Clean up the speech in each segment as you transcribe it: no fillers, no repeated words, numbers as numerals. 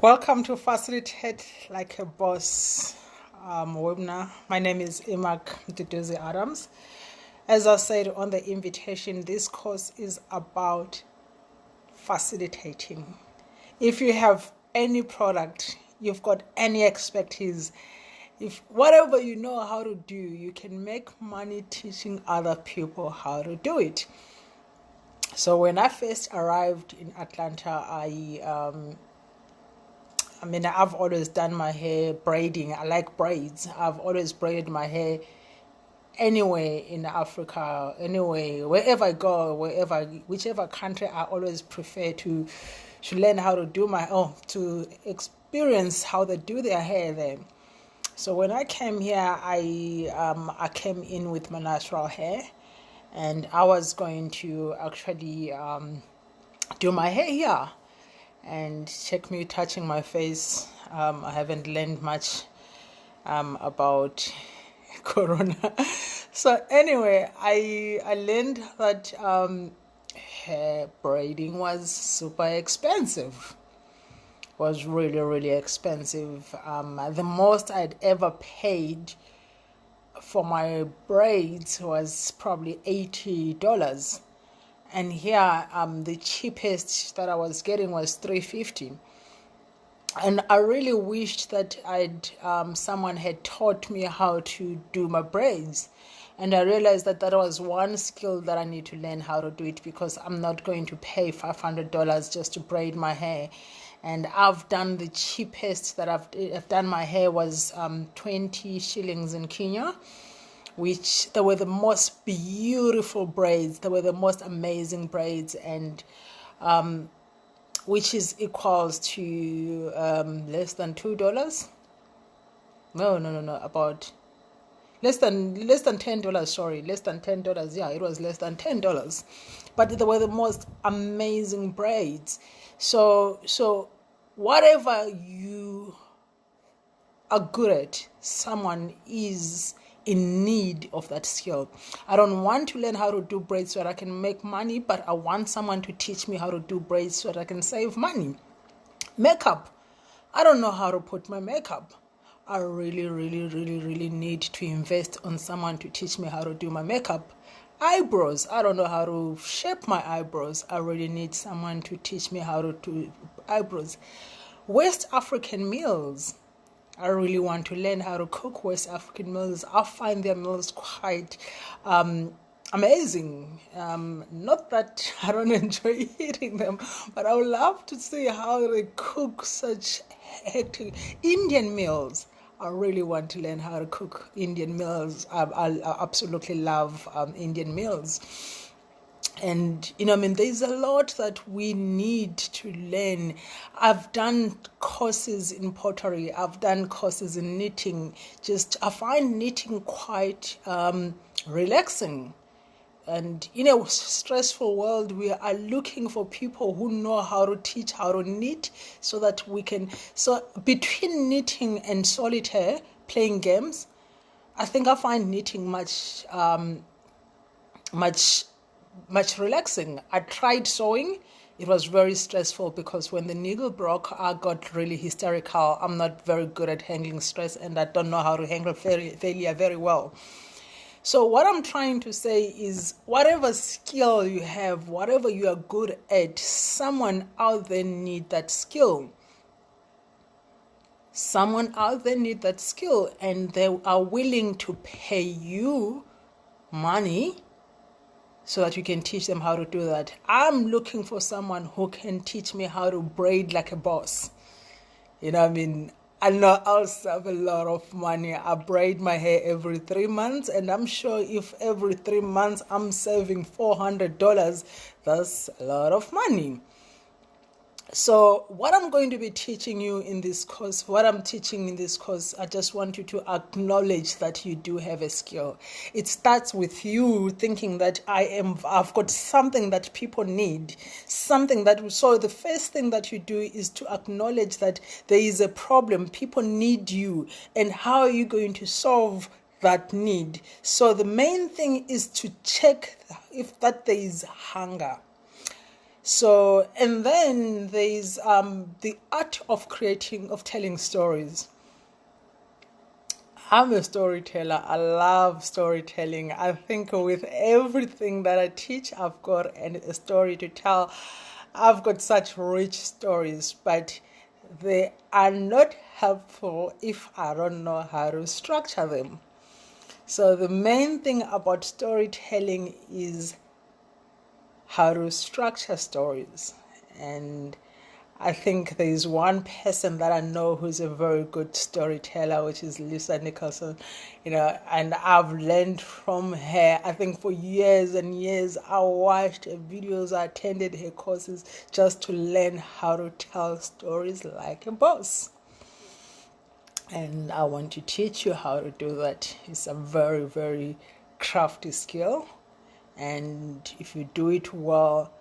Welcome to Facilitate Like a Boss webinar. My name is Imak Mduduzi Adams. As I said on the invitation, this course is about facilitating. If you have any product, you've got any expertise, if whatever you know how to do, you can make money teaching other people how to do it. So when I first arrived in Atlanta, I've always done my hair braiding. I like braids. I've always braided my hair anywhere in Africa, anyway, wherever I go, whichever country, I always prefer to learn how to do to experience how they do their hair there. So when I came here, I came in with my natural hair, and I was going to actually do my hair here. And check me touching my face. I haven't learned much about corona. So anyway, I learned that hair braiding was super expensive. Was really, really expensive. The most I'd ever paid for my braids was probably $80. And here, the cheapest that I was getting was $3.50. And I really wished that someone had taught me how to do my braids. And I realized that was one skill that I need to learn how to do it, because I'm not going to pay $500 just to braid my hair. And I've done the cheapest that I've done my hair was 20 shillings in Kenya, which they were the most beautiful braids. They were the most amazing braids, and which is equals to less than $2. No, about less than $10. Sorry, less than $10. Yeah, it was less than $10. But they were the most amazing braids. So whatever you are good at, someone is in need of that skill. I don't want to learn how to do braids so that I can make money, but I want someone to teach me how to do braids so that I can save money. Makeup. I don't know how to put my makeup. I really, really, really, really need to invest on someone to teach me how to do my makeup. Eyebrows. I don't know how to shape my eyebrows. I really need someone to teach me how to do eyebrows. West African meals. I really want to learn how to cook West African meals. I find their meals quite amazing. Not that I don't enjoy eating them, but I would love to see how they cook such hectic Indian meals. I really want to learn how to cook Indian meals. I absolutely love Indian meals. And, there's a lot that we need to learn. I've done courses in pottery. I've done courses in knitting. I find knitting quite relaxing. And in a stressful world, we are looking for people who know how to teach how to knit so that we can... So between knitting and solitaire, playing games, I think I find knitting much relaxing. I tried sewing. It was very stressful because when the needle broke, I got really hysterical. I'm not very good at handling stress, and I don't know how to handle failure very well. So what I'm trying to say is, whatever skill you have, whatever you are good at, someone out there need that skill. Someone out there need that skill, and they are willing to pay you money so that you can teach them how to do that. I'm looking for someone who can teach me how to braid like a boss. I know I'll save a lot of money. I braid my hair every 3 months, and I'm sure if every 3 months I'm saving $400, that's a lot of money. So what I'm going to be teaching you in this course, I just want you to acknowledge that you do have a skill. It starts with you thinking that I've got something that people need, so the first thing that you do is to acknowledge that there is a problem. People need you, and how are you going to solve that need? So the main thing is to check if that there is hunger. So, and then there's the art of telling stories. I'm a storyteller. I love storytelling. I think with everything that I teach, I've got a story to tell. I've got such rich stories, but they are not helpful if I don't know how to structure them. So the main thing about storytelling is how to structure stories. And I think there's one person that I know who's a very good storyteller, which is Lisa Nicholson, and I've learned from her. I think for years and years, I watched her videos, I attended her courses just to learn how to tell stories like a boss. And I want to teach you how to do that. It's a very, very crafty skill. And if you do it well,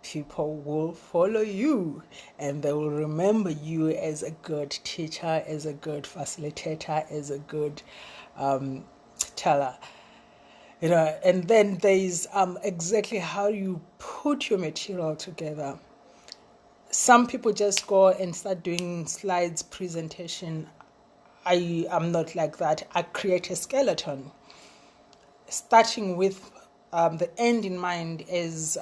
people will follow you and they will remember you as a good teacher, as a good facilitator, as a good teller. And then there's exactly how you put your material together. Some people just go and start doing slides presentation. I am not like that. I create a skeleton, starting with the end in mind, as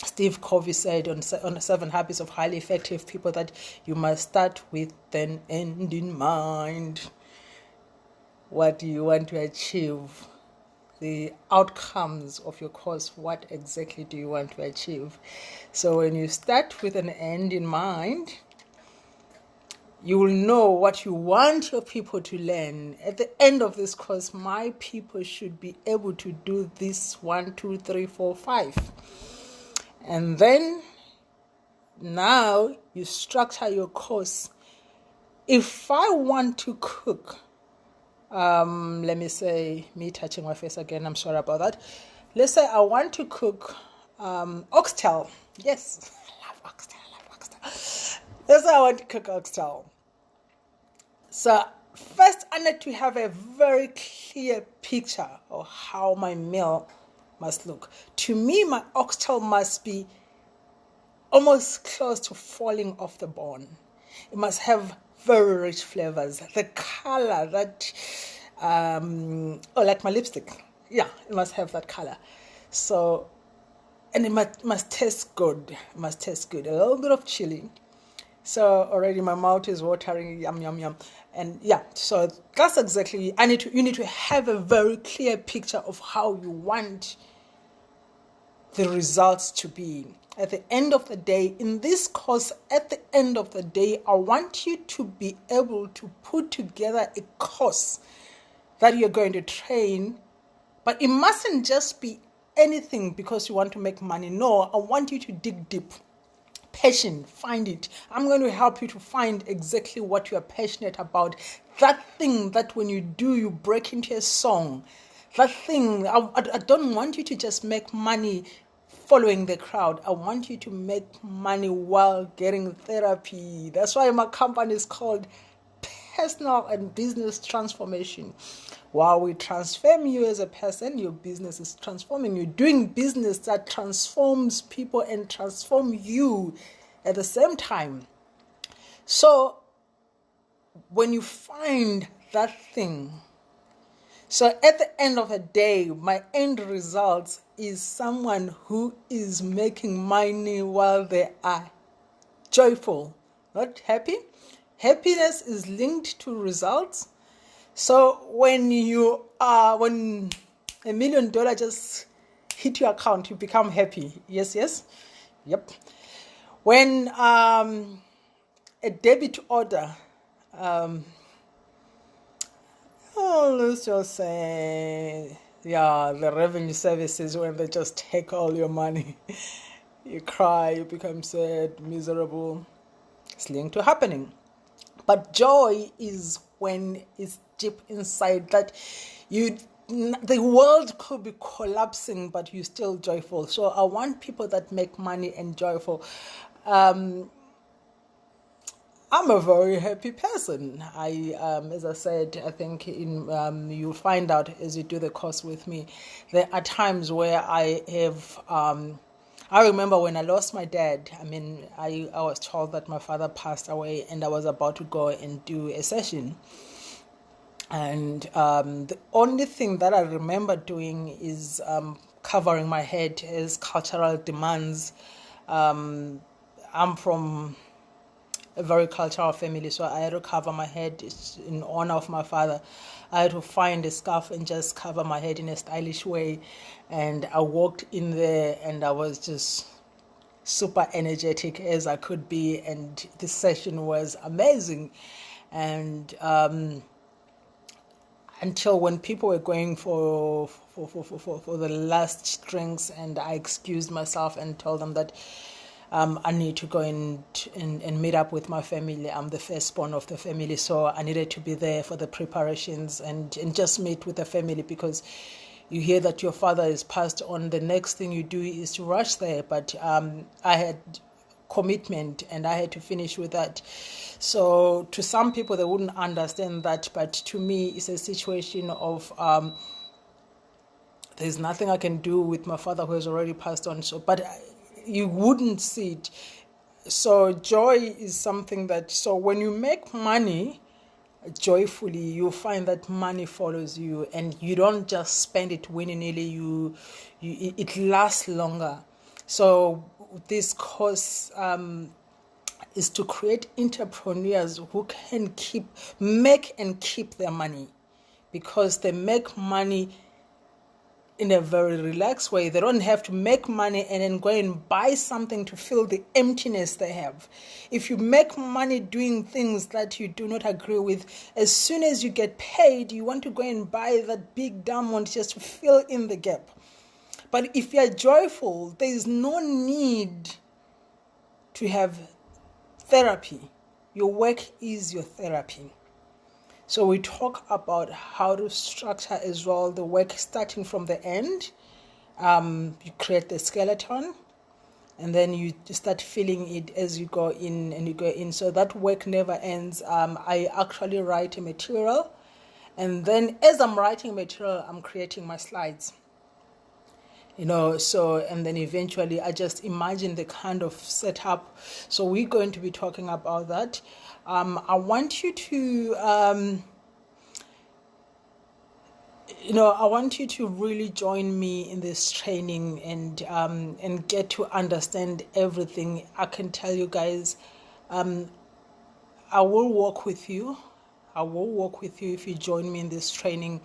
Steve Covey said on 7 Habits of Highly Effective People, that you must start with an end in mind. What do you want to achieve? The outcomes of your course, what exactly do you want to achieve? So when you start with an end in mind, you will know what you want your people to learn. At the end of this course, my people should be able to do this 1, 2, 3, 4, 5. And then now you structure your course. If I want to cook, let me say, me touching my face again, I'm sorry about that. Let's say I want to cook oxtail. Yes, I love oxtail. Let's say I want to cook oxtail. So first I need to have a very clear picture of how my meal must look. To me, my oxtail must be almost close to falling off the bone. It must have very rich flavors. The color that, like my lipstick. Yeah, it must have that color. So, and it must taste good. It must taste good. A little bit of chili. So already my mouth is watering. Yum, yum, yum. And yeah, so that's exactly, you need to have a very clear picture of how you want the results to be. At the end of the day, in this course, at the end of the day, I want you to be able to put together a course that you're going to train, but it mustn't just be anything because you want to make money. No, I want you to dig deep. Passion, find it. I'm going to help you to find exactly what you are passionate about. That thing that when you do, you break into a song. That thing, I don't want you to just make money following the crowd. I want you to make money while getting therapy. That's why my company is called Personal and Business Transformation. While we transform you as a person, your business is transforming you. Doing business that transforms people and transform you at the same time. So when you find that thing, so at the end of the day, my end result is someone who is making money while they are joyful, not happy. Happiness is linked to results. So when $1 million just hit your account, you become happy. Yes. Yep. When a debit order, let's just say, the revenue services, when they just take all your money, you cry, you become sad, miserable. It's linked to happening. But joy is when it's deep inside, that the world could be collapsing, but you're still joyful. So I want people that make money and joyful. I'm a very happy person. As I said, I think you'll find out as you do the course with me, there are times where I I remember when I lost my dad. I mean, I was told that my father passed away, and I was about to go and do a session. And the only thing that I remember doing is covering my head as cultural demands. I'm from a very cultural family, so I had to cover my head in honor of my father. I had to find a scarf and just cover my head in a stylish way. And I walked in there and I was just super energetic as I could be. And this session was amazing. And until when people were going for the last drinks, and I excused myself and told them that I need to go and meet up with my family. I'm the firstborn of the family, so I needed to be there for the preparations and just meet with the family, because you hear that your father is passed on. The next thing you do is to rush there. But I had commitment and I had to finish with that. So to some people, they wouldn't understand that. But to me, it's a situation of there's nothing I can do with my father who has already passed on. So, but you wouldn't see it. So joy is something that, so when you make money joyfully, you find that money follows you, and you don't just spend it willy-nilly. It lasts longer. So this course is to create entrepreneurs who can make and keep their money, because they make money in a very relaxed way. They don't have to make money and then go and buy something to fill the emptiness they have. If you make money doing things that you do not agree with, as soon as you get paid, you want to go and buy that big diamond just to fill in the gap. But if you're joyful, there is no need to have therapy. Your work is your therapy. So we talk about how to structure as well the work starting from the end. You create the skeleton, and then you start filling it as you go in and you go in. So that work never ends. I actually write a material, and then as I'm writing material, I'm creating my slides. So, and then eventually I just imagine the kind of setup. So we're going to be talking about that. I want you to, I want you to really join me in this training and get to understand everything. I can tell you guys, I will walk with you. I will walk with you if you join me in this training.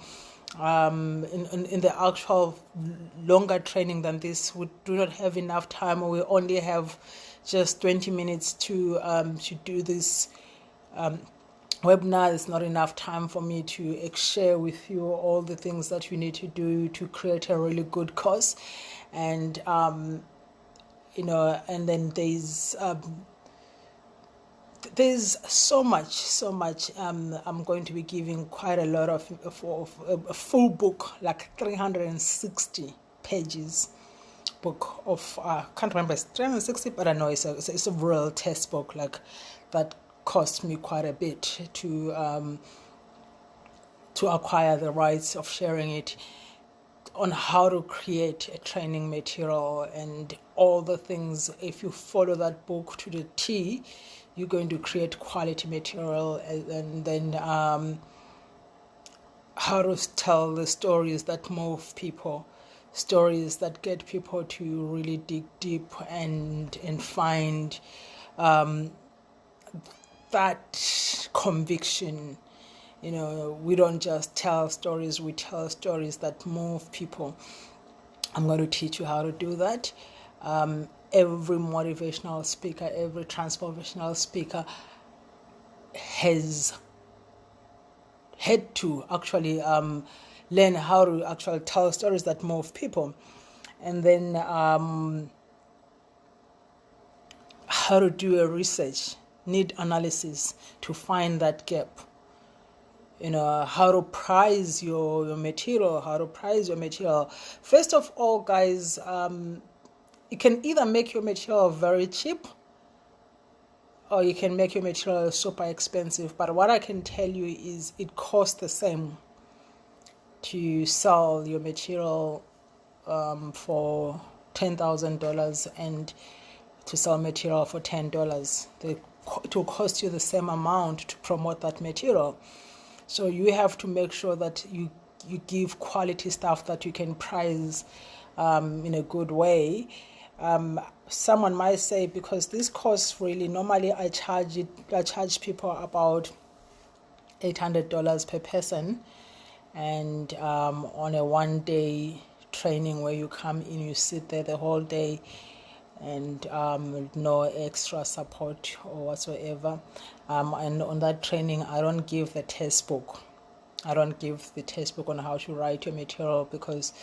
In the actual longer training than this, we do not have enough time, or we only have just 20 minutes to do this webinar. Is not enough time for me to share with you all the things that you need to do to create a really good course. And and then there's so much. I'm going to be giving quite a lot of a full book, like 360 pages book of can't remember, it's 360, but I know it's a real test book, like that cost me quite a bit to acquire the rights of sharing it, on how to create a training material and all the things. If you follow that book to the T, you're going to create quality material. And then how to tell the stories that move people, stories that get people to really dig deep and find that conviction. We don't just tell stories, we tell stories that move people. I'm going to teach you how to do that. Every motivational speaker, every transformational speaker has had to actually learn how to actually tell stories that move people. And then how to do a research, need analysis to find that gap. How to price your material, First of all, guys, you can either make your material very cheap, or you can make your material super expensive. But what I can tell you is it costs the same to sell your material for $10,000 and to sell material for $10. It will cost you the same amount to promote that material. So you have to make sure that you give quality stuff that you can price in a good way. Someone might say, because this course really, normally I charge people about $800 per person, and on a 1-day training where you come in, you sit there the whole day, and no extra support or whatsoever. And on that training, I don't give the textbook. I don't give the textbook on how to write your material, because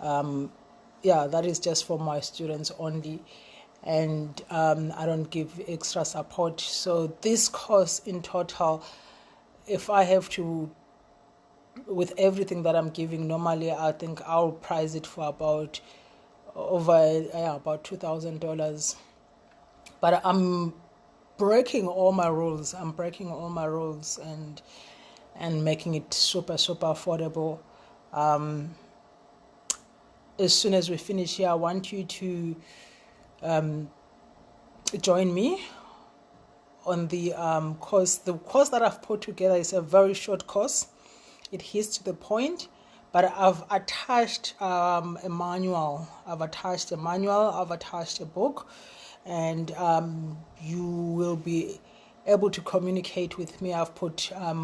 that is just for my students only, and I don't give extra support. So this course in total, if I have to, with everything that I'm giving, normally I think I'll price it for about $2,000. But I'm breaking all my rules. And making it super affordable. As soon as we finish here, I want you to join me on the course. The course that I've put together is a very short course. It hits to the point, but I've attached a manual. I've attached a book, and you will be able to communicate with me. I've put a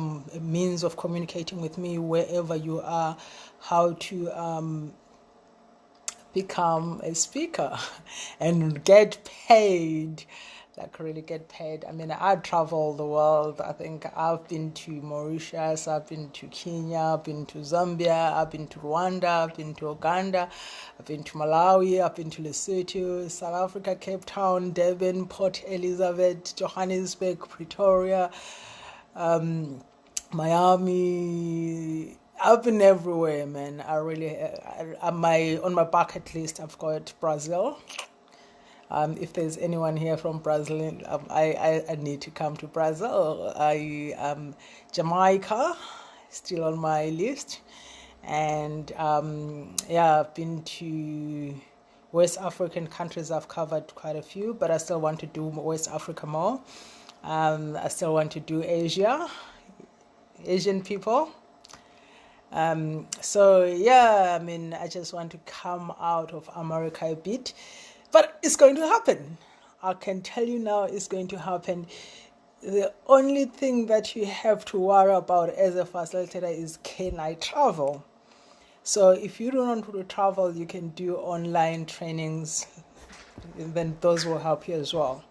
means of communicating with me wherever you are, how to become a speaker and get paid, really get paid. I mean, I travel the world. I think I've been to Mauritius, I've been to Kenya, I've been to Zambia, I've been to Rwanda, I've been to Uganda, I've been to Malawi, I've been to Lesotho, South Africa, Cape Town, Durban, Port Elizabeth, Johannesburg, Pretoria, Miami. I've been everywhere, man. I really, on my bucket list, I've got Brazil. If there's anyone here from Brazil, I need to come to Brazil. Jamaica, still on my list. And I've been to West African countries. I've covered quite a few, but I still want to do West Africa more. I still want to do Asian people. I just want to come out of America a bit. But it's going to happen. I can tell you now, it's going to happen. The only thing that you have to worry about as a facilitator is, can I travel? So if you don't want to travel, you can do online trainings, then those will help you as well.